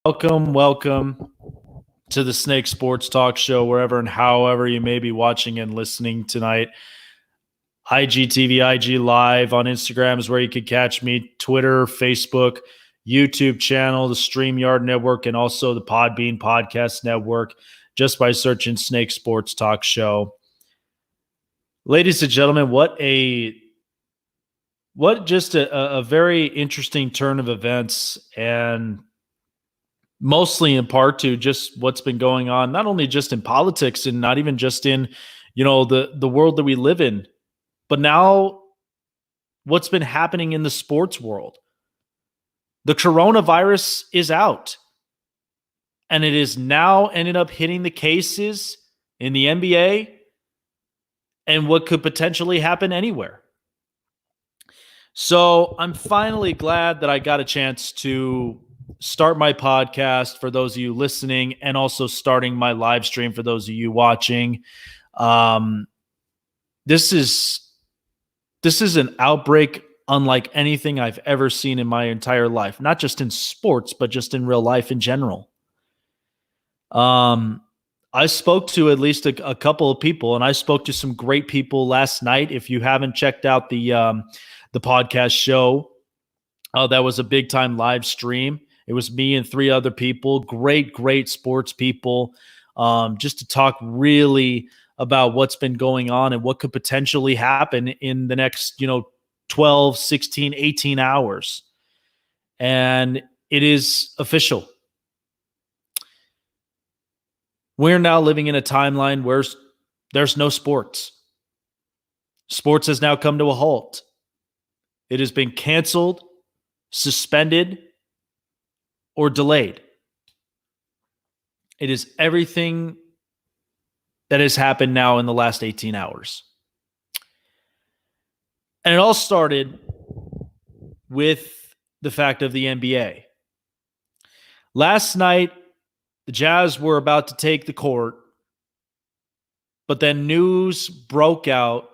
Welcome to the Snake Sports Talk Show, wherever and however you may be watching and listening tonight. IGTV, IG Live on Instagram is where you could catch me. Twitter, Facebook, YouTube channel, the StreamYard Network, and also the Podbean Podcast Network, just by searching Snake Sports Talk Show. Ladies and gentlemen, what just a very interesting turn of events, and mostly in part to just what's been going on, not only just in politics and not even just in, the world that we live in, but now what's been happening in the sports world. The coronavirus is out, and it is now ended up hitting the cases in the NBA and what could potentially happen anywhere. So I'm finally glad that I got a chance to start my podcast for those of you listening, and also starting my live stream for those of you watching. This is an outbreak unlike anything I've ever seen in my entire life, not just in sports, but just in real life in general. I spoke to at least a couple of people, and I spoke to some great people last night. If you haven't checked out the podcast show, that was a big time live stream. It was me and three other people, great sports people, just to talk really about what's been going on and what could potentially happen in the next, 12, 16, 18 hours. And it is official. We're now living in a timeline where there's no sports. Sports has now come to a halt. It has been canceled, suspended, or delayed. It is everything that has happened now in the last 18 hours. And it all started with the fact of the NBA. Last night, the Jazz were about to take the court, but then news broke out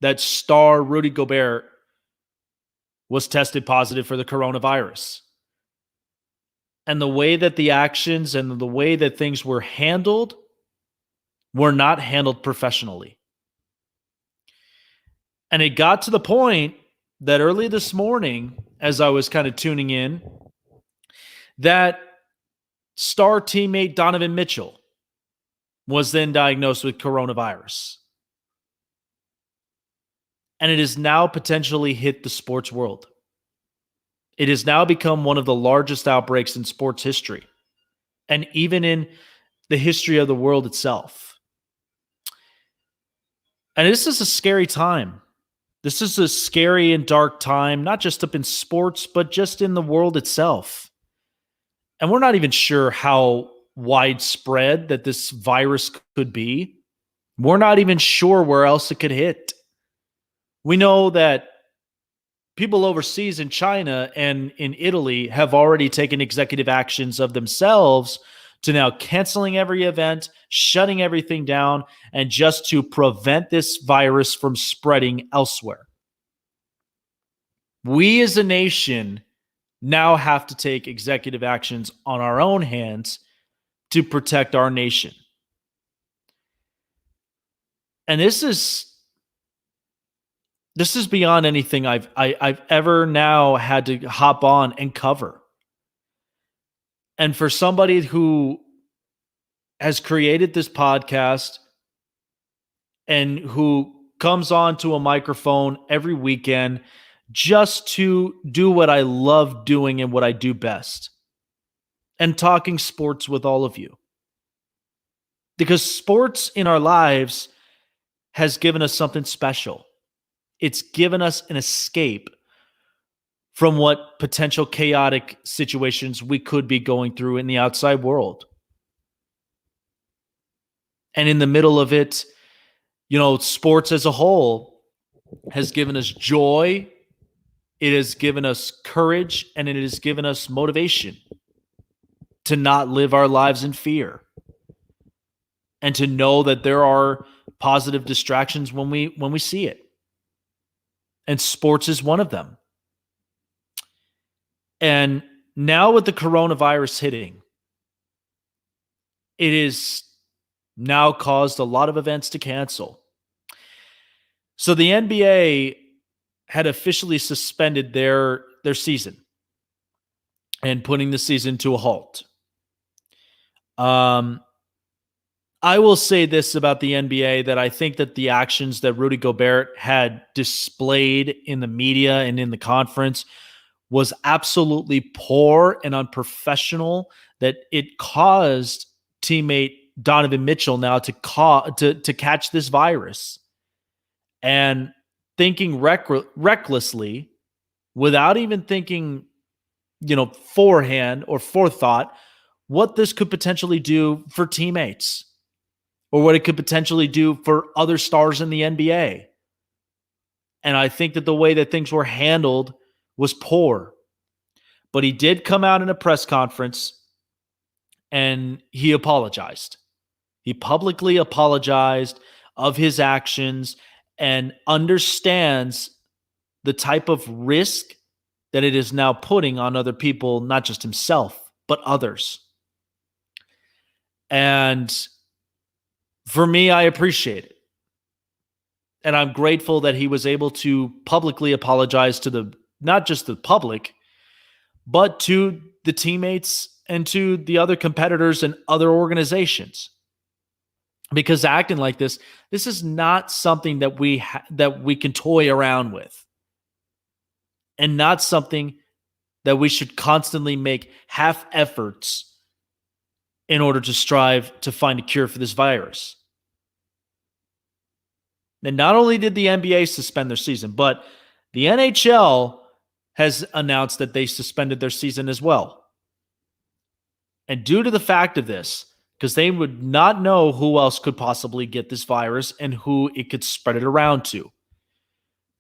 that star Rudy Gobert was tested positive for the coronavirus. And the way that the actions and the way that things were handled were not handled professionally. And it got to the point that early this morning, as I was kind of tuning in, that star teammate Donovan Mitchell was then diagnosed with coronavirus. And it has now potentially hit the sports world. It has now become one of the largest outbreaks in sports history, and even in the history of the world itself. And this is a scary time. This is a scary and dark time, not just up in sports, but just in the world itself. And we're not even sure how widespread that this virus could be. We're not even sure where else it could hit. We know that people overseas in China and in Italy have already taken executive actions of themselves to now canceling every event, shutting everything down, and just to prevent this virus from spreading elsewhere. We as a nation now have to take executive actions on our own hands to protect our nation. And this is beyond anything I've ever now had to hop on and cover. And for somebody who has created this podcast and who comes on to a microphone every weekend just to do what I love doing and what I do best, and talking sports with all of you. Because sports in our lives has given us something special. It's given us an escape from what potential chaotic situations we could be going through in the outside world. And in the middle of it, sports as a whole has given us joy, it has given us courage, and it has given us motivation to not live our lives in fear, and to know that there are positive distractions when we see it. And sports is one of them. And now with the coronavirus hitting, it is now caused a lot of events to cancel. So the NBA had officially suspended their season and putting the season to a halt. I will say this about the NBA, that I think that the actions that Rudy Gobert had displayed in the media and in the conference was absolutely poor and unprofessional, that it caused teammate Donovan Mitchell now to catch this virus. And thinking recklessly, without even thinking, forehand or forethought, what this could potentially do for teammates, or what it could potentially do for other stars in the NBA. And I think that the way that things were handled was poor. But he did come out in a press conference and he apologized. He publicly apologized of his actions and understands the type of risk that it is now putting on other people, not just himself, but others. And for me, I appreciate it. And I'm grateful that he was able to publicly apologize to not just the public, but to the teammates and to the other competitors and other organizations. Because acting like this is not something that we can toy around with, and not something that we should constantly make half efforts in order to strive to find a cure for this virus. And not only did the NBA suspend their season, but the NHL has announced that they suspended their season as well. And due to the fact of this, because they would not know who else could possibly get this virus and who it could spread it around to.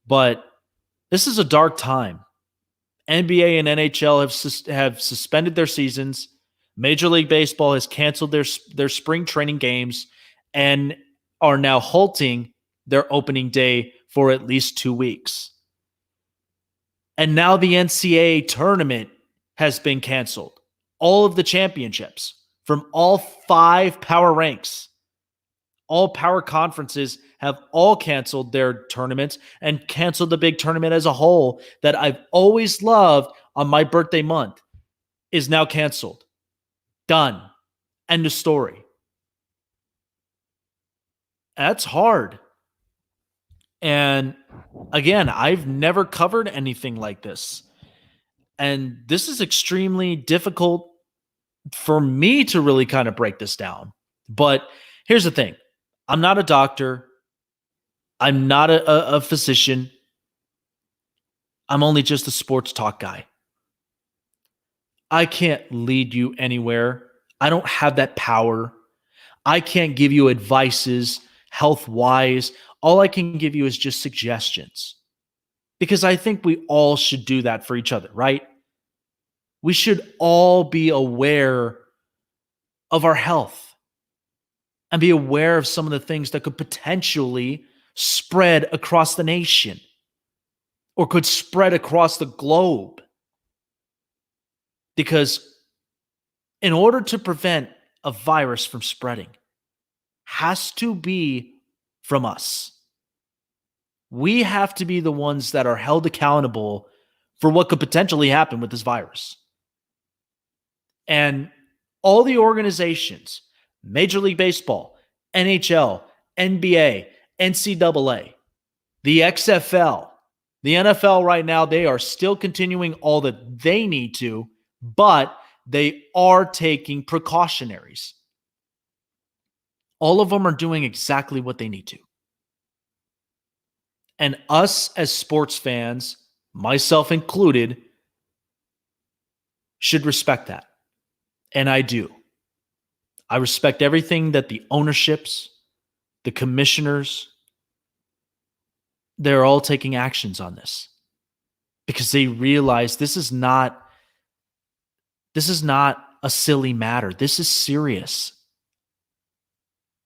But this is a dark time. NBA and NHL have suspended their seasons. Major League Baseball has canceled their spring training games and are now halting their opening day for at least 2 weeks. And now the NCAA tournament has been canceled. All of the championships from all 5 power ranks, all power conferences have all canceled their tournaments and canceled the big tournament as a whole that I've always loved on my birthday month is now canceled. Done. End of story. That's hard. And again, I've never covered anything like this. And this is extremely difficult for me to really kind of break this down. But here's the thing. I'm not a doctor. I'm not a physician. I'm only just a sports talk guy. I can't lead you anywhere. I don't have that power. I can't give you advices health-wise. All I can give you is just suggestions. Because I think we all should do that for each other, right? We should all be aware of our health and be aware of some of the things that could potentially spread across the nation or could spread across the globe. Because in order to prevent a virus from spreading, has to be from us. We have to be the ones that are held accountable for what could potentially happen with this virus. And all the organizations, Major League Baseball, NHL, NBA, NCAA, the XFL, the NFL right now, they are still continuing all that they need to, but they are taking precautionaries. All of them are doing exactly what they need to. And us as sports fans, myself included, should respect that. And I do. I respect everything that the ownerships, the commissioners, they're all taking actions on this because they realize this is not a silly matter. This is serious.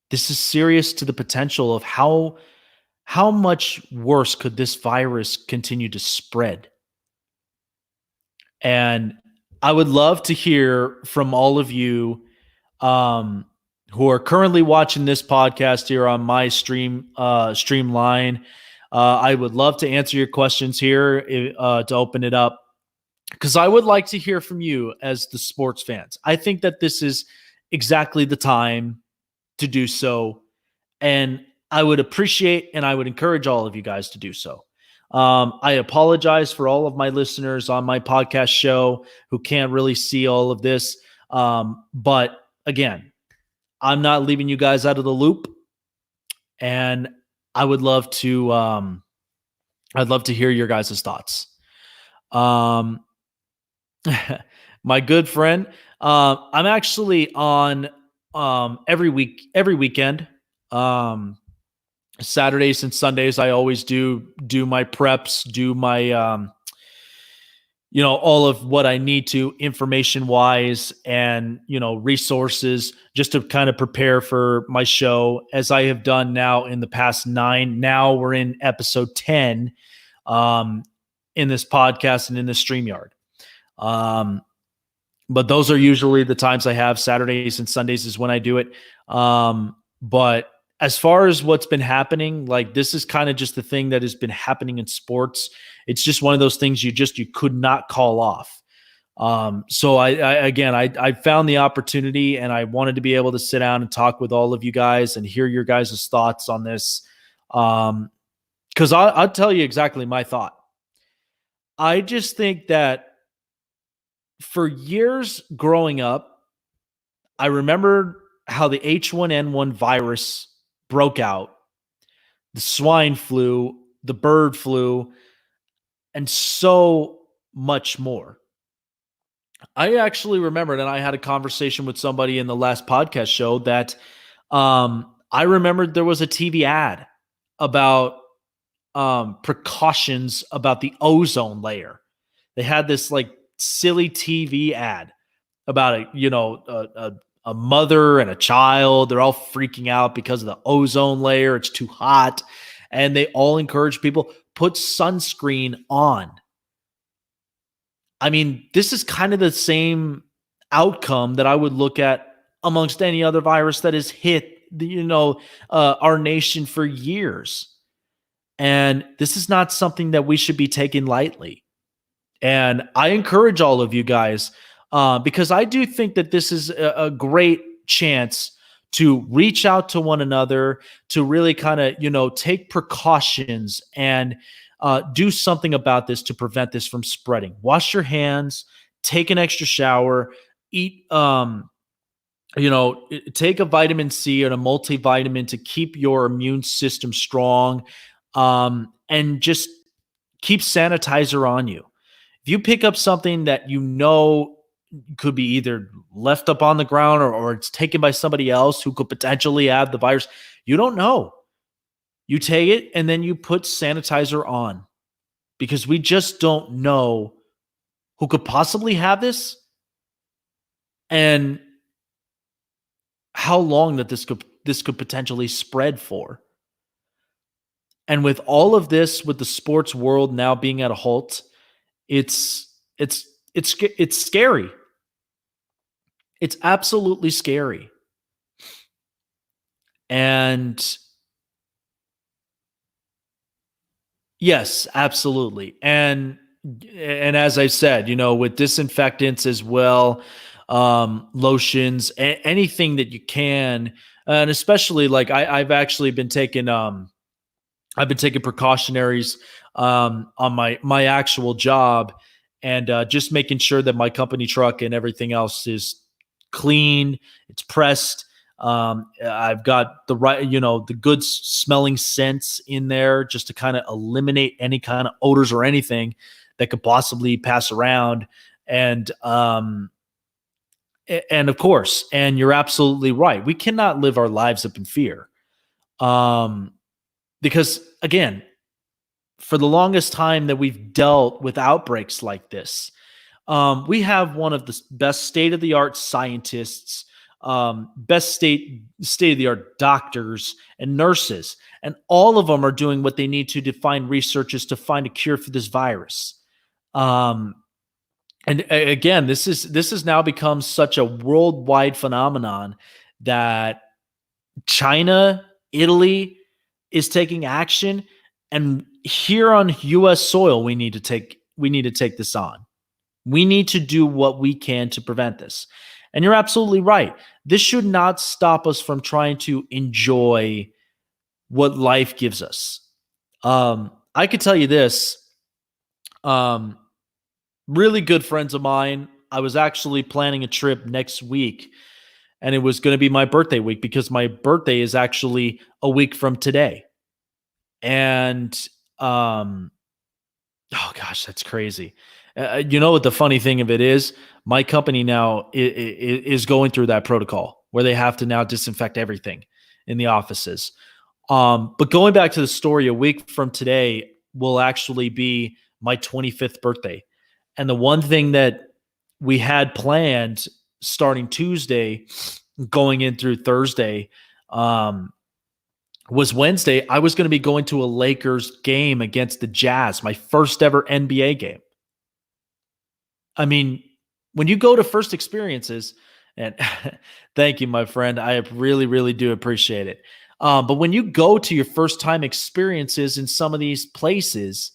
This is serious to the potential of how much worse could this virus continue to spread. And I would love to hear from all of you who are currently watching this podcast here on my streamline. I would love to answer your questions here to open it up, because I would like to hear from you as the sports fans. I think that this is exactly the time to do so, and I would appreciate and I would encourage all of you guys to do so. I apologize for all of my listeners on my podcast show who can't really see all of this. But again, I'm not leaving you guys out of the loop, and I would love to I'd love to hear your guys' thoughts. My good friend, I'm actually on every weekend. Saturdays and Sundays, I always do my preps, do my all of what I need to information wise and resources, just to kind of prepare for my show, as I have done now in the past 9. Now we're in episode 10 in this podcast and in this StreamYard. But those are usually the times I have. Saturdays and Sundays is when I do it. But as far as what's been happening, like, this is kind of just the thing that has been happening in sports. It's just one of those things you could not call off. So I found the opportunity, and I wanted to be able to sit down and talk with all of you guys and hear your guys' thoughts on this. Because I'll tell you exactly my thought. I just think that for years growing up, I remember how the H1N1 virus broke out, the swine flu, the bird flu, and so much more. I actually remembered, and I had a conversation with somebody in the last podcast show, that I remembered there was a TV ad about precautions about the ozone layer. They had this like silly TV ad about a mother and a child. They're all freaking out because of the ozone layer. It's too hot. And they all encourage people, put sunscreen on. I mean, this is kind of the same outcome that I would look at amongst any other virus that has hit our nation for years. And this is not something that we should be taking lightly. And I encourage all of you guys, because I do think that this is a great chance to reach out to one another, to really kind of, take precautions and do something about this to prevent this from spreading. Wash your hands, take an extra shower, eat, take a vitamin C and a multivitamin to keep your immune system strong, and just keep sanitizer on you. If you pick up something that could be either left up on the ground or it's taken by somebody else who could potentially have the virus, you don't know. You take it and then you put sanitizer on, because we just don't know who could possibly have this and how long that this could potentially spread for. And with all of this, with the sports world now being at a halt, it's scary. It's absolutely scary. And yes, absolutely. And as I said, with disinfectants as well, lotions, anything that you can, and especially like I've actually been taking I've been taking precautionaries on my actual job, and just making sure that my company truck and everything else is clean, it's pressed. I've got the right, the good smelling scents in there, just to kind of eliminate any kind of odors or anything that could possibly pass around. And of course, and you're absolutely right, we cannot live our lives up in fear. Because again, for the longest time that we've dealt with outbreaks like this, we have one of the best state-of-the-art scientists, best state-of-the-art doctors and nurses, and all of them are doing what they need to find researches to find a cure for this virus. And again, this has now become such a worldwide phenomenon that China, Italy is taking action, and here on US soil we need to take this on. We need to do what we can to prevent this. And you're absolutely right. This should not stop us from trying to enjoy what life gives us. I could tell you this. Really good friends of mine, I was actually planning a trip next week, and it was going to be my birthday week because my birthday is actually a week from today. And oh gosh, that's crazy. You know what the funny thing of it is? My company now is going through that protocol where they have to now disinfect everything in the offices. But going back to the story, a week from today will actually be my 25th birthday. And the one thing that we had planned starting Tuesday, going in through Thursday, was Wednesday. I was going to be going to a Lakers game against the Jazz, my first ever NBA game. I mean, when you go to first experiences, and thank you, my friend, I really, really do appreciate it. But when you go to your first time experiences in some of these places,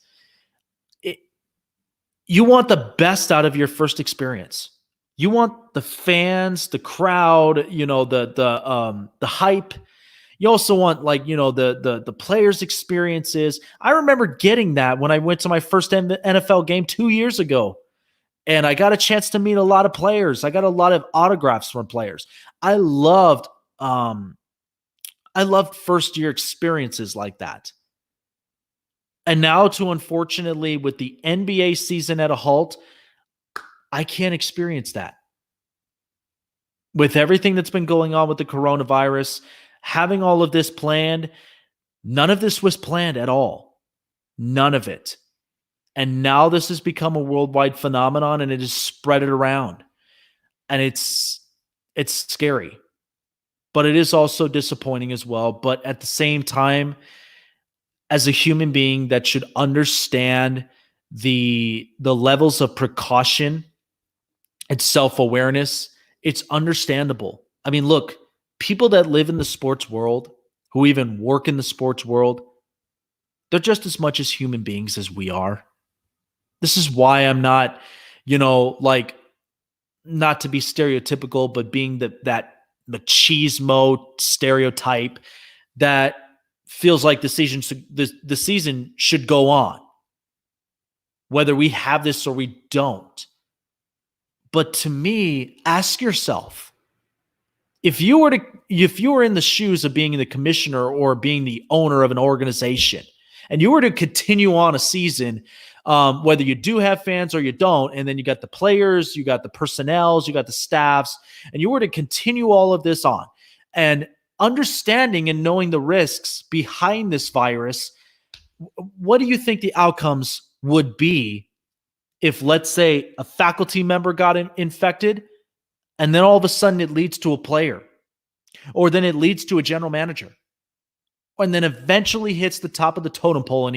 you want the best out of your first experience. You want the fans, the crowd, the hype. You also want the players' experiences. I remember getting that when I went to my first NFL game 2 years ago, and I got a chance to meet a lot of players. I got a lot of autographs from players. I loved first year experiences like that. And now, unfortunately, with the NBA season at a halt, I can't experience that. With everything that's been going on with the coronavirus, having all of this planned, none of this was planned at all. None of it. And now this has become a worldwide phenomenon, and it has spread it around. And it's scary. But it is also disappointing as well. But at the same time, as a human being that should understand the levels of precaution and self-awareness, it's understandable. I mean, look, people that live in the sports world, who even work in the sports world, they're just as much as human beings as we are. This is why I'm not, not to be stereotypical, but being that machismo stereotype that feels like the season should go on, whether we have this or we don't. But to me, ask yourself, if you were in the shoes of being the commissioner or being the owner of an organization, and you were to continue on a season, whether you do have fans or you don't, and then you got the players, you got the personnels, you got the staffs, and you were to continue all of this on, and understanding and knowing the risks behind this virus, what do you think the outcomes would be if, let's say, a faculty member got infected, and then all of a sudden it leads to a player, or then it leads to a general manager, and then eventually hits the top of the totem pole and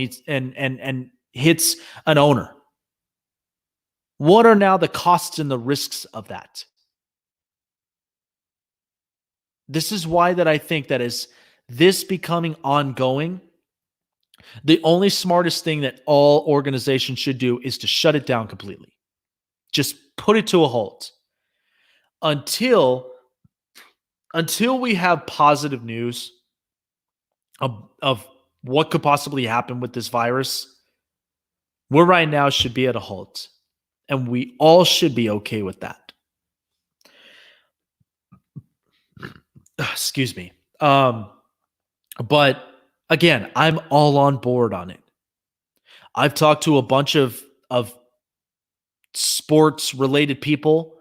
hits an owner? What are now the costs and the risks of that? This is why that I think that is this becoming ongoing, the only smartest thing that all organizations should do is to shut it down completely. Just put it to a halt until we have positive news of what could possibly happen with this virus. We're right now should be at a halt, and we all should be okay with that. Excuse me. But again, I'm all on board on it. I've talked to a bunch of sports related people,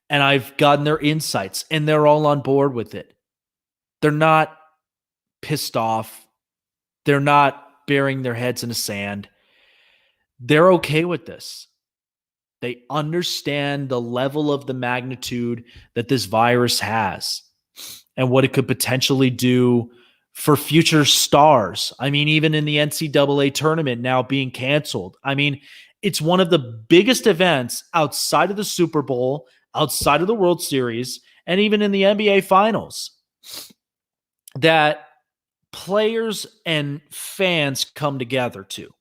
and I've gotten their insights, and they're all on board with it. They're not pissed off. They're not burying their heads in the sand. They're okay with this. They understand the level of the magnitude that this virus has and what it could potentially do for future stars. I mean, even in the NCAA tournament now being canceled. I mean, it's one of the biggest events outside of the Super Bowl, outside of the World Series, and even in the NBA Finals that players and fans come together to.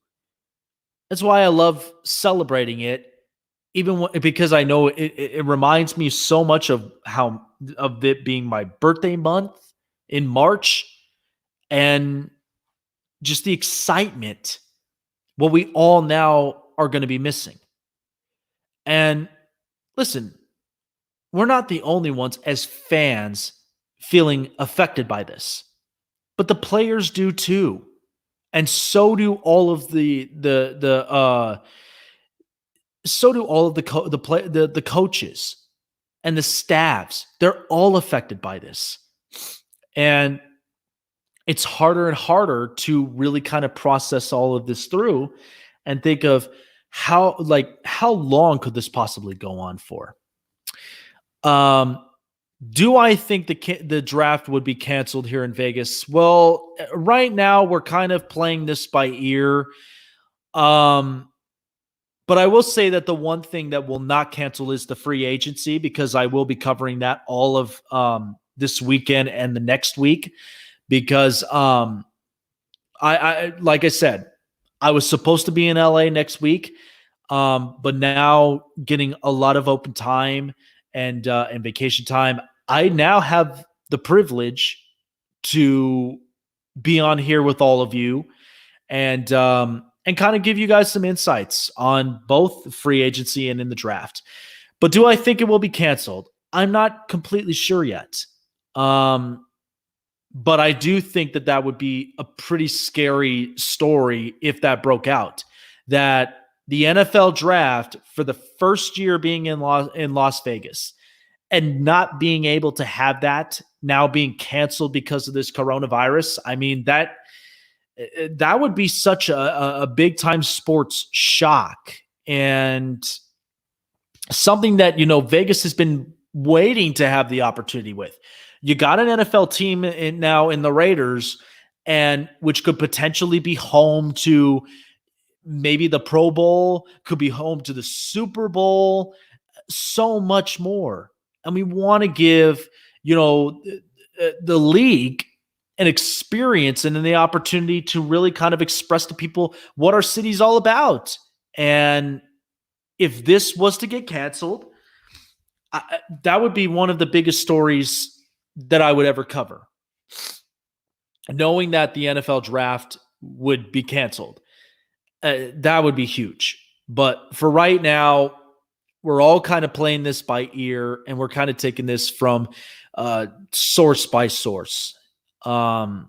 That's why I love celebrating it, because I know it reminds me so much of it being my birthday month in March, and just the excitement, what we all now are going to be missing. And listen, we're not the only ones as fans feeling affected by this, but the players do too. And so do all of the coaches and the staffs. They're all affected by this. And it's harder and harder to really kind of process all of this through and think of how long could this possibly go on for? Do I think the draft would be canceled here in Vegas? Well, right now we're kind of playing this by ear. But I will say that the one thing that will not cancel is the free agency, because I will be covering that all of this weekend and the next week. Because I like I said, I was supposed to be in LA next week, but now getting a lot of open time and vacation time, I now have the privilege to be on here with all of you and kind of give you guys some insights on both free agency and in the draft. But do I think it will be canceled? I'm not completely sure yet. But I do think that would be a pretty scary story if that broke out, that the NFL draft, for the first year being in Las Vegas and not being able to have that now being canceled because of this coronavirus. I mean, that would be such a big time sports shock, and something that, Vegas has been waiting to have the opportunity with. You got an NFL team now in the Raiders, and which could potentially be home to maybe the Pro Bowl, could be home to the Super Bowl, so much more. And we want to give, the league an experience and then the opportunity to really kind of express to people what our city's all about. And if this was to get canceled, that would be one of the biggest stories that I would ever cover. Knowing that the NFL draft would be canceled, that would be huge. But for right now, we're all kind of playing this by ear, and we're kind of taking this from source by source. But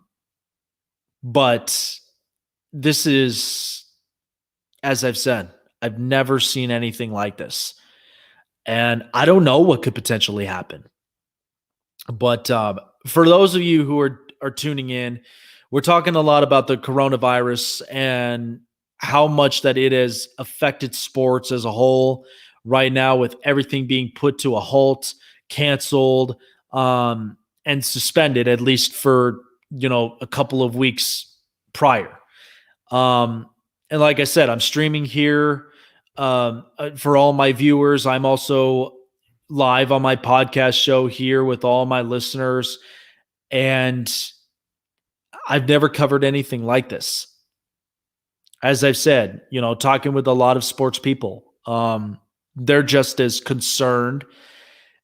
this is, as I've said, I've never seen anything like this. And I don't know what could potentially happen. But for those of you who are tuning in, we're talking a lot about the coronavirus and how much that it has affected sports as a whole right now, with everything being put to a halt, canceled, and suspended, at least for, a couple of weeks prior. And like I said, I'm streaming here for all my viewers. I'm also live on my podcast show here with all my listeners. And I've never covered anything like this. As I've said, talking with a lot of sports people, they're just as concerned.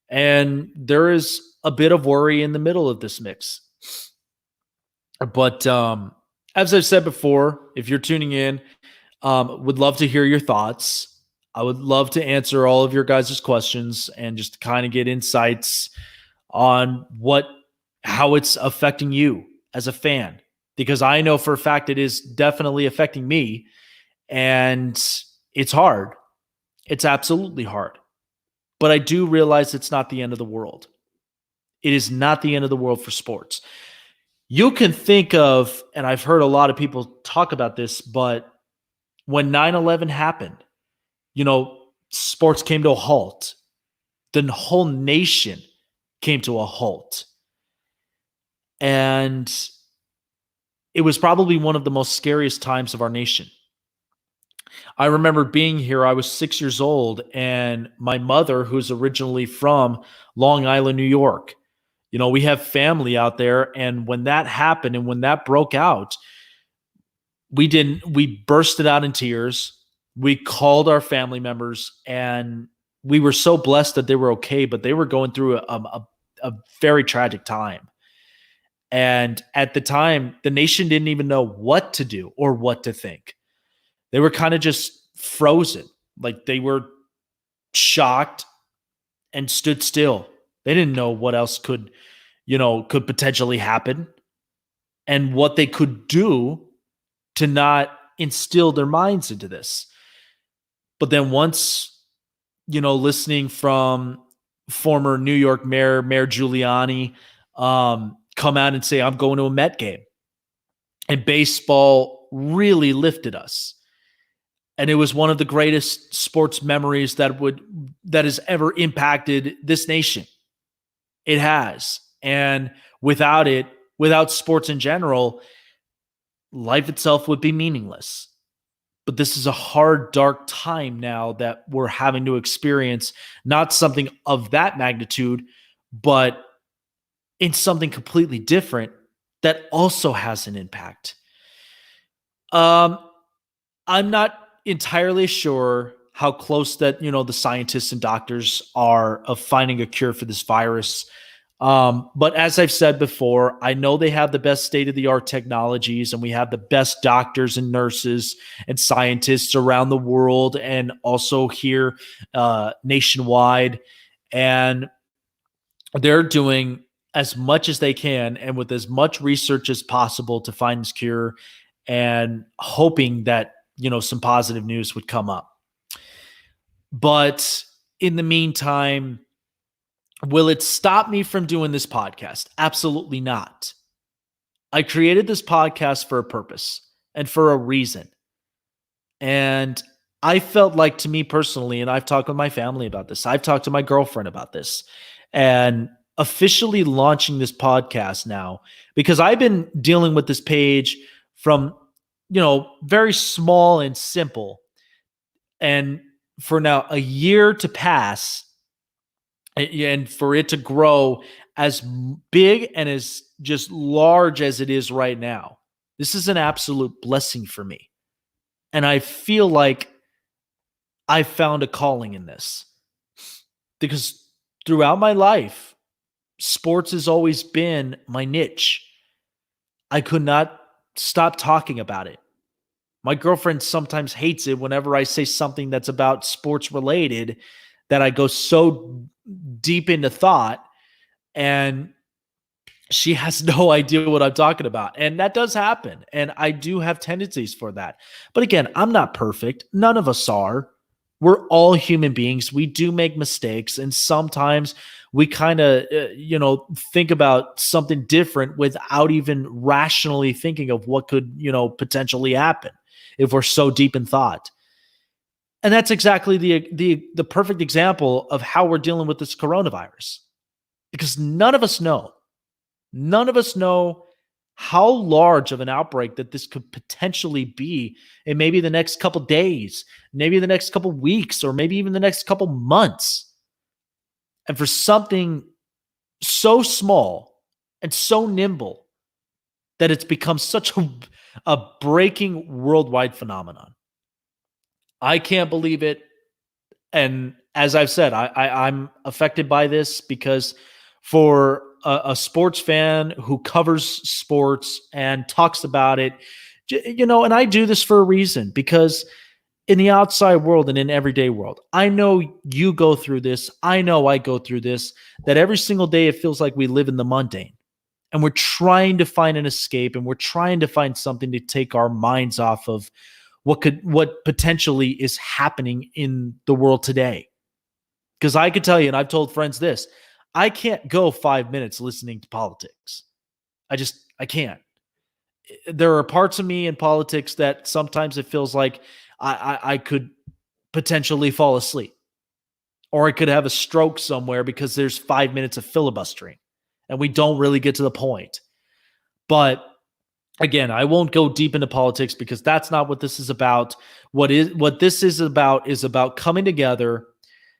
And there is a bit of worry in the middle of this mix. But as I've said before, if you're tuning in, would love to hear your thoughts. I would love to answer all of your guys' questions and just kind of get insights on how it's affecting you as a fan, because I know for a fact it is definitely affecting me, and it's hard. It's absolutely hard. But I do realize it's not the end of the world. It is not the end of the world for sports. You can think of, and I've heard a lot of people talk about this, but when 9/11 happened, sports came to a halt. The whole nation came to a halt. And it was probably one of the most scariest times of our nation. I remember being here. I was 6 years old, and my mother, who's originally from Long Island, New York, we have family out there. And when that happened and when that broke out, we bursted out in tears. We called our family members, and we were so blessed that they were okay, but they were going through a very tragic time. And at the time, the nation didn't even know what to do or what to think. They were kind of just frozen. Like, they were shocked and stood still. They didn't know what else could potentially happen and what they could do to not instill their minds into this. But then once, listening from former New York Mayor Giuliani, come out and say, I'm going to a Met game. And baseball really lifted us. And it was one of the greatest sports memories that has ever impacted this nation. It has. And without it, without sports in general, life itself would be meaningless. But this is a hard, dark time now that we're having to experience, not something of that magnitude, but in something completely different that also has an impact. I'm not entirely sure how close that, the scientists and doctors are of finding a cure for this virus. But as I've said before, I know they have the best state-of-the-art technologies, and we have the best doctors and nurses and scientists around the world and also here nationwide. And they're doing as much as they can and with as much research as possible to find this cure, and hoping that, some positive news would come up. But in the meantime, will it stop me from doing this podcast? Absolutely not. I created this podcast for a purpose and for a reason. And I felt like, to me personally, and I've talked with my family about this, I've talked to my girlfriend about this, and officially launching this podcast now, because I've been dealing with this page from, very small and simple. And for now a year to pass, and for it to grow as big and as just large as it is right now, this is an absolute blessing for me. And I feel like I found a calling in this, because throughout my life, sports has always been my niche. I could not stop talking about it. My girlfriend sometimes hates it whenever I say something that's about sports related, that I go so deep into thought, and she has no idea what I'm talking about. And that does happen. And I do have tendencies for that. But again, I'm not perfect. None of us are. We're all human beings. We do make mistakes. And sometimes we kind of, think about something different without even rationally thinking of what could, potentially happen if we're so deep in thought. And that's exactly the perfect example of how we're dealing with this coronavirus, because none of us know. None of us know how large of an outbreak that this could potentially be in maybe the next couple days, maybe the next couple weeks, or maybe even the next couple months. And for something so small and so nimble, that it's become such a breaking worldwide phenomenon. I can't believe it. And as I've said, I'm affected by this, because for a sports fan who covers sports and talks about it, and I do this for a reason, because in the outside world and in everyday world, I know you go through this. I know I go through this, that every single day it feels like we live in the mundane, and we're trying to find an escape, and we're trying to find something to take our minds off of what potentially is happening in the world today. Because I could tell you, and I've told friends this, I can't go 5 minutes listening to politics. I can't. There are parts of me in politics that sometimes it feels like I could potentially fall asleep, or I could have a stroke somewhere, because there's 5 minutes of filibustering and we don't really get to the point. But Again, I won't go deep into politics because that's not what this is about. What this is about coming together,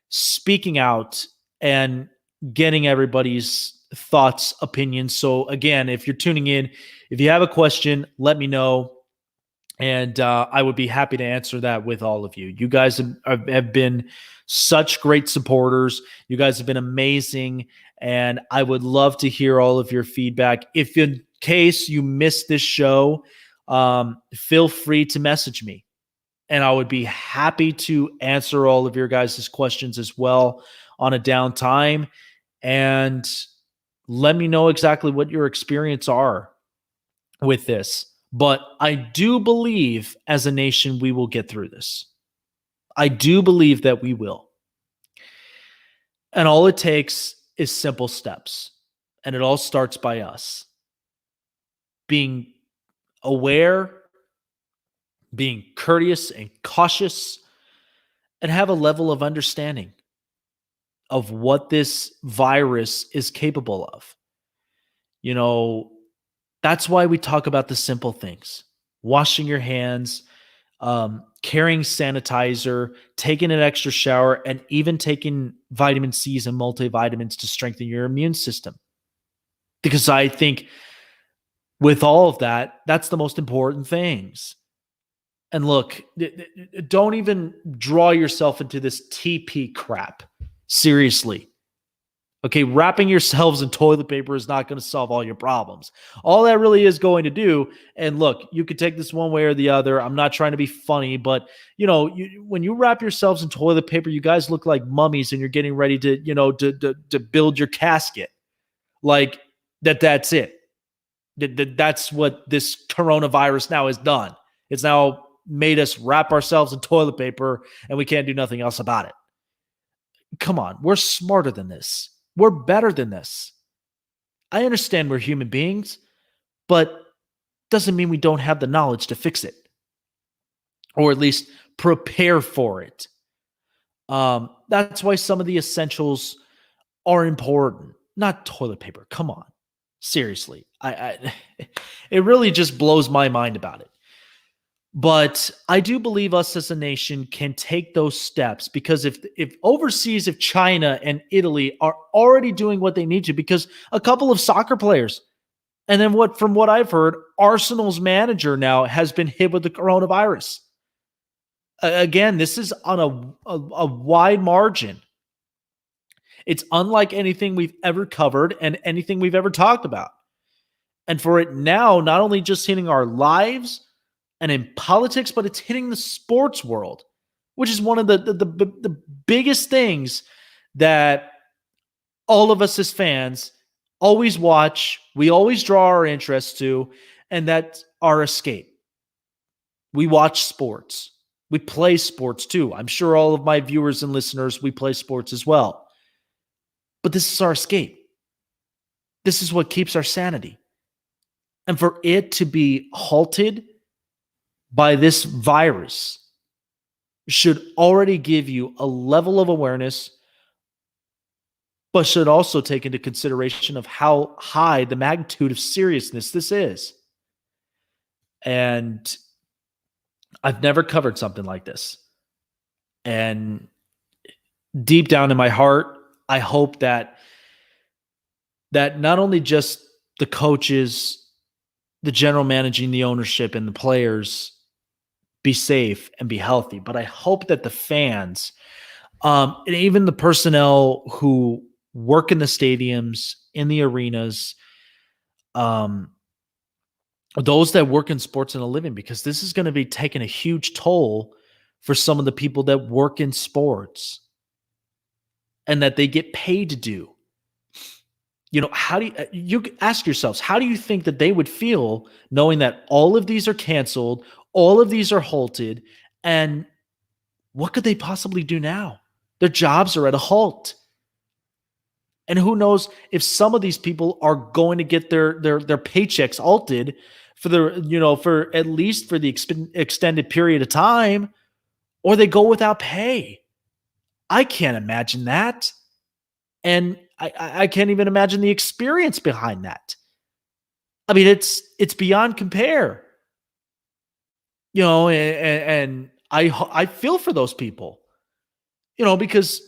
speaking out, and getting everybody's thoughts, opinions. So again, if you're tuning in, if you have a question, let me know, and I would be happy to answer that with all of you. You guys have been such great supporters. You guys have been amazing, and I would love to hear all of your feedback. If in case you missed this show, feel free to message me, and I would be happy to answer all of your guys' questions as well on a downtime. And let me know exactly what your experience are with this. But I do believe as a nation, we will get through this. I do believe that we will. And all it takes is simple steps. And it all starts by us being aware, being courteous and cautious, and have a level of understanding of what this virus is capable of. You know, that's why we talk about the simple things: washing your hands, carrying sanitizer, taking an extra shower, and even taking vitamin C's and multivitamins to strengthen your immune system. Because I think with all of that, that's the most important things. And look, don't even draw yourself into this TP crap. Seriously. Okay, wrapping yourselves in toilet paper is not going to solve all your problems. All that really is going to do, and look, you could take this one way or the other. I'm not trying to be funny, but when you wrap yourselves in toilet paper, you guys look like mummies, and you're getting ready to build your casket. Like that's it. That's what this coronavirus now has done. It's now made us wrap ourselves in toilet paper, and we can't do nothing else about it. Come on, we're smarter than this. We're better than this. I understand we're human beings, but doesn't mean we don't have the knowledge to fix it, or at least prepare for it. That's why some of the essentials are important. Not toilet paper. Come on, seriously. It really just blows my mind about it. But I do believe us as a nation can take those steps, because if overseas, if China and Italy are already doing what they need to, because a couple of soccer players, and then from what I've heard, Arsenal's manager now has been hit with the coronavirus. Again, this is on a wide margin. It's unlike anything we've ever covered and anything we've ever talked about. And for it now, not only just hitting our lives and in politics, but it's hitting the sports world, which is one of the biggest things that all of us as fans always watch, we always draw our interest to, and that's our escape. We watch sports. We play sports too. I'm sure all of my viewers and listeners, we play sports as well. But this is our escape. This is what keeps our sanity. And for it to be halted by this virus should already give you a level of awareness, but should also take into consideration of how high the magnitude of seriousness this is. And I've never covered something like this. And deep down in my heart, I hope that not only just the coaches, the general managing, the ownership, and the players be safe and be healthy, but I hope that the fans, and even the personnel who work in the stadiums, in the arenas, those that work in sports and a living, because this is going to be taking a huge toll for some of the people that work in sports and that they get paid to do. How do you ask yourselves, how do you think that they would feel knowing that all of these are canceled, all of these are halted, and what could they possibly do now? Their jobs are at a halt. And who knows if some of these people are going to get their paychecks halted for at least for the extended period of time, or they go without pay. I can't imagine that. And I can't even imagine the experience behind that. I mean, it's beyond compare. And I feel for those people, because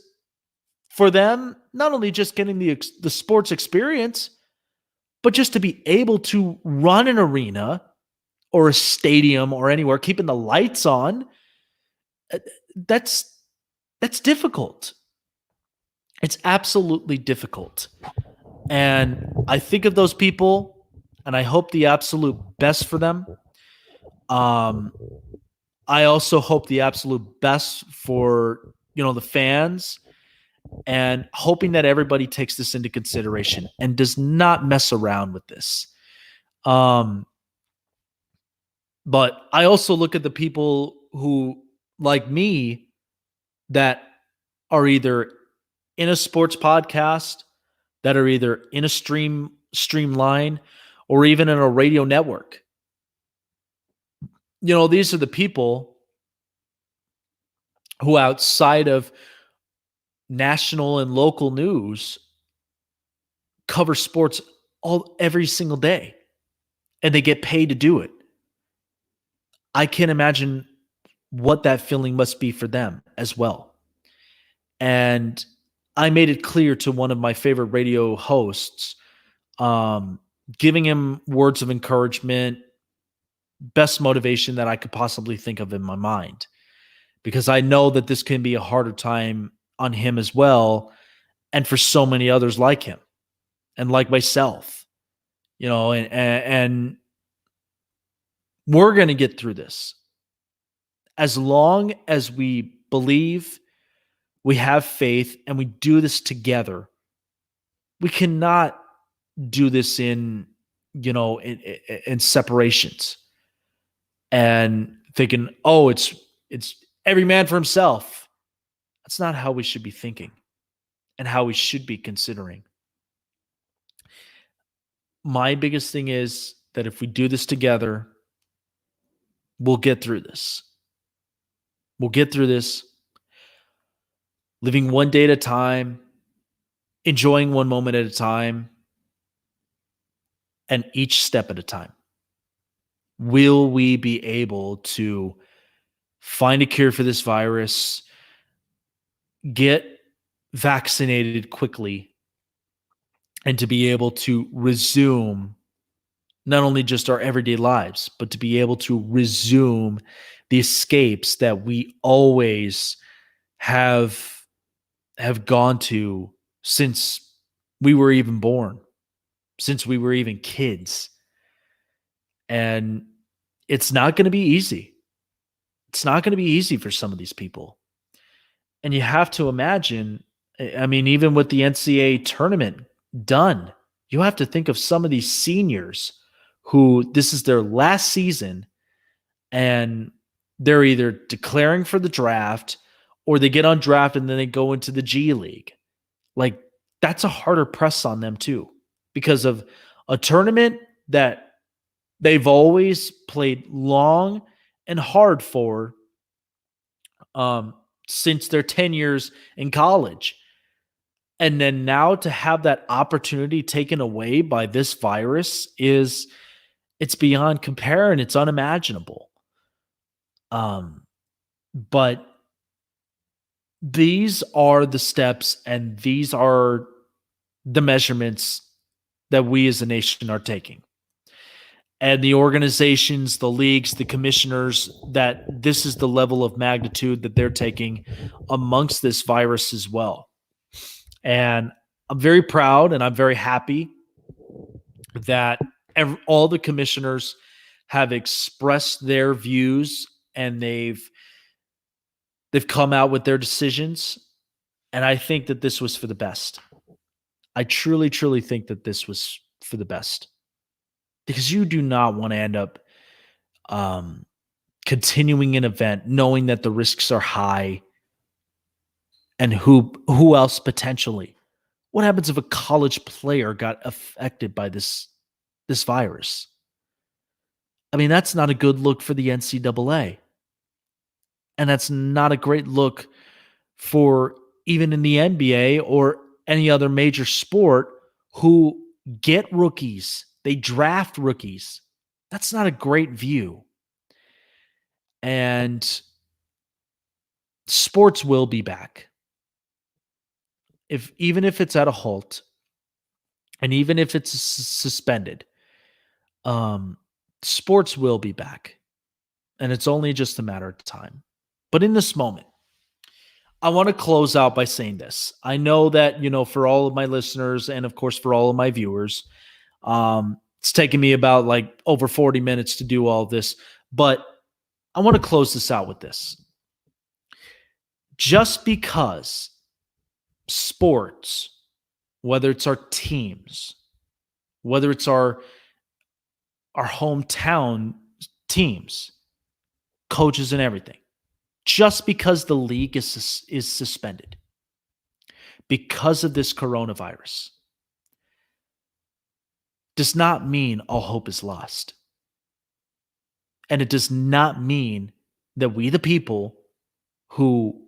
for them, not only just getting the sports experience, but just to be able to run an arena or a stadium or anywhere, keeping the lights on, uh, that's that's difficult. It's absolutely difficult. And I think of those people and I hope the absolute best for them. Um, I also hope the absolute best for, the fans, and hoping that everybody takes this into consideration and does not mess around with this. Um, but I also look at the people who, like me, that are either in a sports podcast, that are either in a streamline, or even in a radio network. These are the people who, outside of national and local news, cover sports every single day, and they get paid to do it. I can't imagine what that feeling must be for them as well. And I made it clear to one of my favorite radio hosts, giving him words of encouragement, best motivation that I could possibly think of in my mind, because I know that this can be a harder time on him as well, and for so many others like him and like myself, and we're going to get through this. As long as we believe, we have faith, and we do this together, we cannot do this in separations and thinking, oh, it's every man for himself. That's not how we should be thinking and how we should be considering. My biggest thing is that if we do this together, we'll get through this. We'll get through this, living one day at a time, enjoying one moment at a time, and each step at a time. Will we be able to find a cure for this virus, get vaccinated quickly, and to be able to resume not only just our everyday lives, but to be able to resume the escapes that we always have gone to since we were even born, since we were even kids. And it's not going to be easy. It's not going to be easy for some of these people. And you have to imagine, I mean, even with the NCAA tournament done, you have to think of some of these seniors who this is their last season, and they're either declaring for the draft or they get undrafted and then they go into the G League. Like, that's a harder press on them too, because of a tournament that they've always played long and hard for since their 10 years in college. And then now to have that opportunity taken away by this virus it's beyond compare, and it's unimaginable. But these are the steps and these are the measurements that we as a nation are taking. And the organizations, the leagues, the commissioners, that this is the level of magnitude that they're taking amongst this virus as well. And I'm very proud and I'm very happy that all the commissioners have expressed their views, and they've come out with their decisions. And I think that this was for the best. I truly, truly think that this was for the best, because you do not want to end up continuing an event knowing that the risks are high, and who else potentially. What happens if a college player got affected by this virus? I mean, that's not a good look for the NCAA. And that's not a great look for even in the NBA or any other major sport who get rookies They draft rookies. That's not a great view. And sports will be back. Even if it's at a halt, and even if it's suspended, sports will be back. And it's only just a matter of time. But in this moment, I want to close out by saying this. I know that, for all of my listeners and of course for all of my viewers, it's taken me about like over 40 minutes to do all this, but I want to close this out with this. Just because sports, whether it's our teams, whether it's our hometown teams, coaches and everything, just because the league is suspended because of this coronavirus does not mean all hope is lost. And it does not mean that we, the people who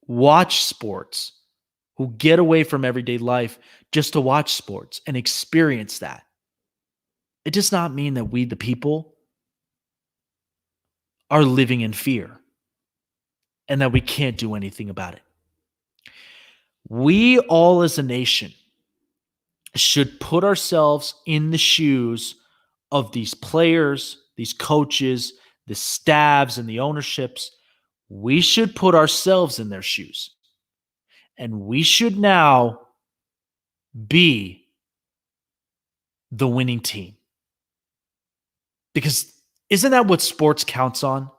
watch sports, who get away from everyday life just to watch sports and experience that, it does not mean that we, the people, are living in fear and that we can't do anything about it. We all as a nation should put ourselves in the shoes of these players, these coaches, the staffs, and the ownerships. We should put ourselves in their shoes. And we should now be the winning team. Because isn't that what sports counts on?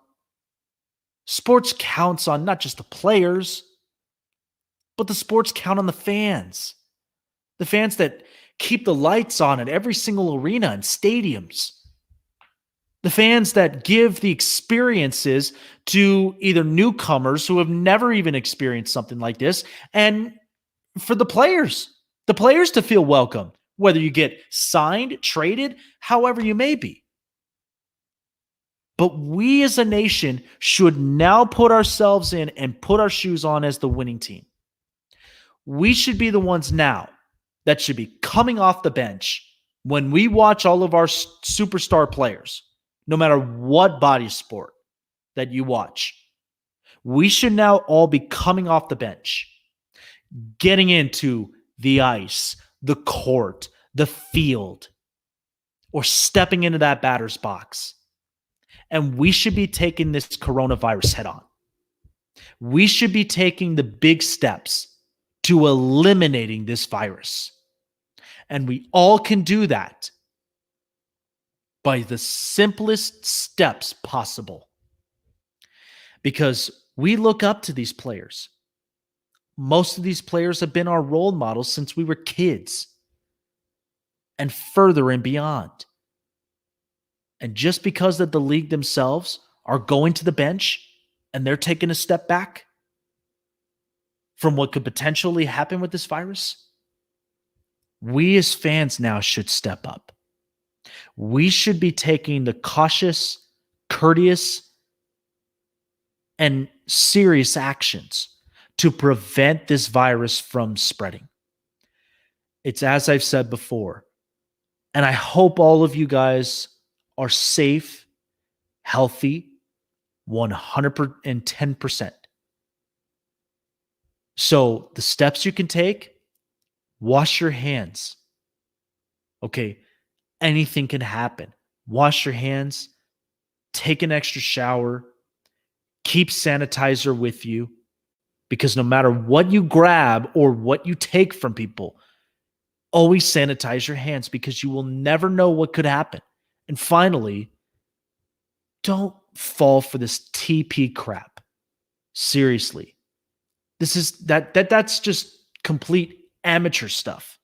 Sports counts on not just the players, but the sports count on the fans. The fans that keep the lights on at every single arena and stadiums. The fans that give the experiences to either newcomers who have never even experienced something like this, and for the players to feel welcome, whether you get signed, traded, however you may be. But we as a nation should now put ourselves in and put our shoes on as the winning team. We should be the ones now that should be coming off the bench when we watch all of our superstar players, no matter what body sport that you watch. We should now all be coming off the bench, getting into the ice, the court, the field, or stepping into that batter's box. And we should be taking this coronavirus head on. We should be taking the big steps to eliminating this virus. And we all can do that by the simplest steps possible. Because we look up to these players. Most of these players have been our role models since we were kids and further and beyond. And just because that the league themselves are going to the bench and they're taking a step back from what could potentially happen with this virus, we as fans now should step up. We should be taking the cautious, courteous, and serious actions to prevent this virus from spreading. It's as I've said before, and I hope all of you guys are safe, healthy, 110%. So the steps you can take, wash your hands. Okay, anything can happen. Wash your hands, take an extra shower, keep sanitizer with you, because no matter what you grab or what you take from people, always sanitize your hands because you will never know what could happen. And finally, don't fall for this TP crap. Seriously. That's just complete amateur stuff.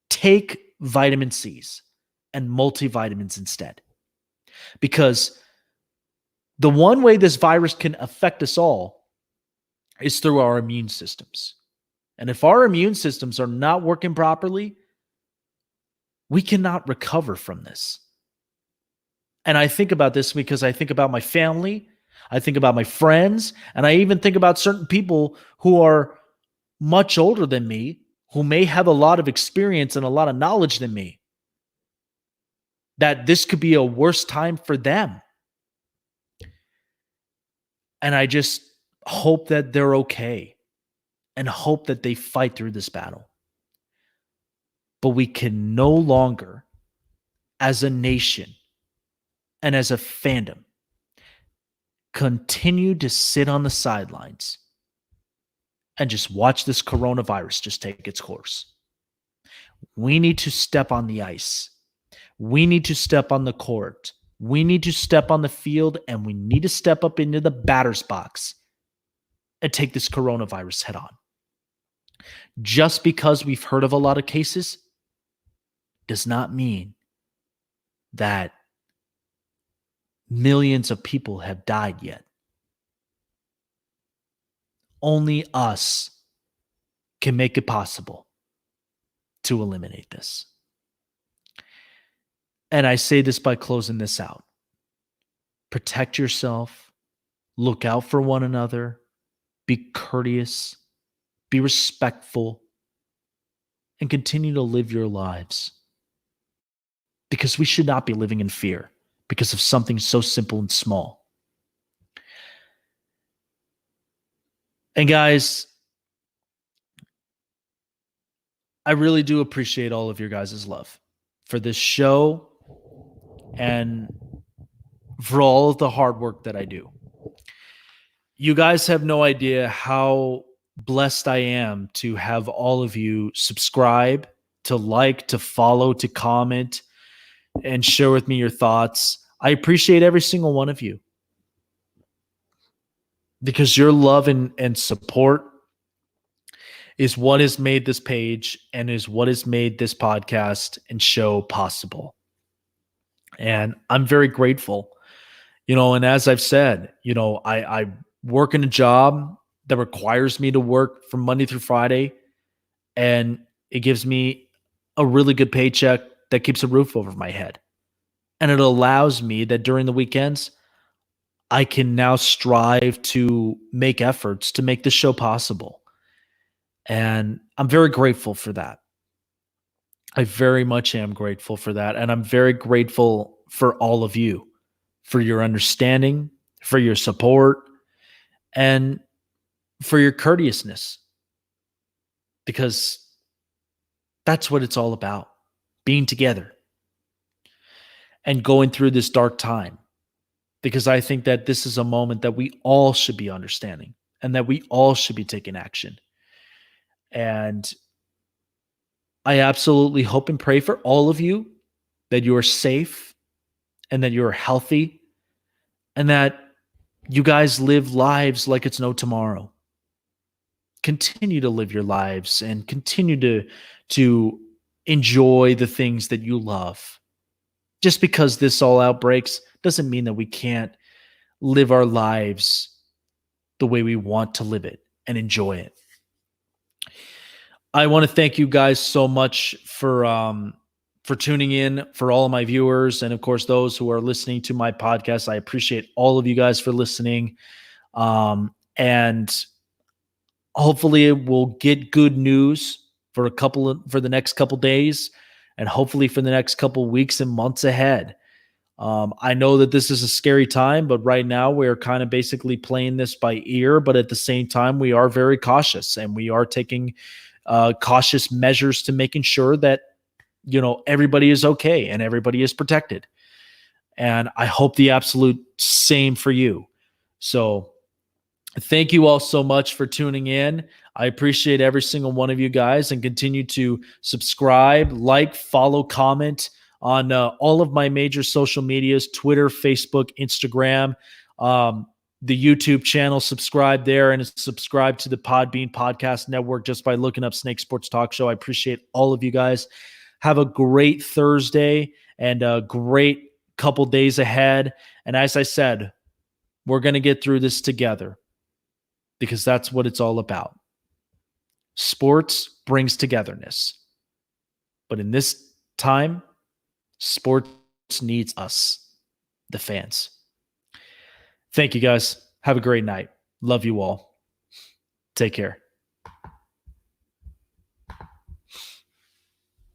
Take vitamin C's and multivitamins instead. Because the one way this virus can affect us all is through our immune systems. And if our immune systems are not working properly, we cannot recover from this. And I think about this because I think about my family, I think about my friends, and I even think about certain people who are much older than me, who may have a lot of experience and a lot of knowledge than me. that this could be a worse time for them. And I just hope that they're okay and hope that they fight through this battle. But we can no longer, as a nation and as a fandom, continue to sit on the sidelines and just watch this coronavirus just take its course. We need to step on the ice. We need to step on the court. We need to step on the field, and we need to step up into the batter's box and take this coronavirus head on. Just because we've heard of a lot of cases does not mean that millions of people have died yet. Only us can make it possible to eliminate this. And I say this by closing this out. Protect yourself. Look out for one another. Be courteous. Be respectful. And continue to live your lives. Because we should not be living in fear because of something so simple and small. And guys, I really do appreciate all of your guys' love for this show and for all of the hard work that I do. You guys have no idea how blessed I am to have all of you subscribe, to like, to follow, to comment, and share with me your thoughts. I appreciate every single one of you because your love and support is what has made this page and is what has made this podcast and show possible. And I'm very grateful, and as I've said, I work in a job that requires me to work from Monday through Friday, and it gives me a really good paycheck that keeps a roof over my head. And it allows me that during the weekends, I can now strive to make efforts to make this show possible. And I'm very grateful for that. I very much am grateful for that. And I'm very grateful for all of you, for your understanding, for your support, and for your courteousness. Because that's what it's all about, being together and going through this dark time. Because I think that this is a moment that we all should be understanding and that we all should be taking action. And I absolutely hope and pray for all of you that you are safe and that you're healthy and that you guys live lives like it's no tomorrow. Continue to live your lives and continue to enjoy the things that you love. Just because this all outbreaks doesn't mean that we can't live our lives the way we want to live it and enjoy it. I want to thank you guys so much for tuning in, for all of my viewers, and of course those who are listening to my podcast. I appreciate all of you guys for listening, and hopefully we'll get good news for the next couple days, and hopefully for the next couple weeks and months ahead. I know that this is a scary time, but right now we're kind of basically playing this by ear, but at the same time, we are very cautious and we are taking cautious measures to making sure that, everybody is okay and everybody is protected. And I hope the absolute same for you. So thank you all so much for tuning in. I appreciate every single one of you guys, and continue to subscribe, like, follow, comment on all of my major social medias, Twitter, Facebook, Instagram, the YouTube channel. Subscribe there, and subscribe to the Podbean Podcast Network just by looking up Snake Sports Talk Show. I appreciate all of you guys. Have a great Thursday and a great couple days ahead. And as I said, we're going to get through this together because that's what it's all about. Sports brings togetherness. But in this time, sports needs us, the fans. Thank you, guys. Have a great night. Love you all. Take care.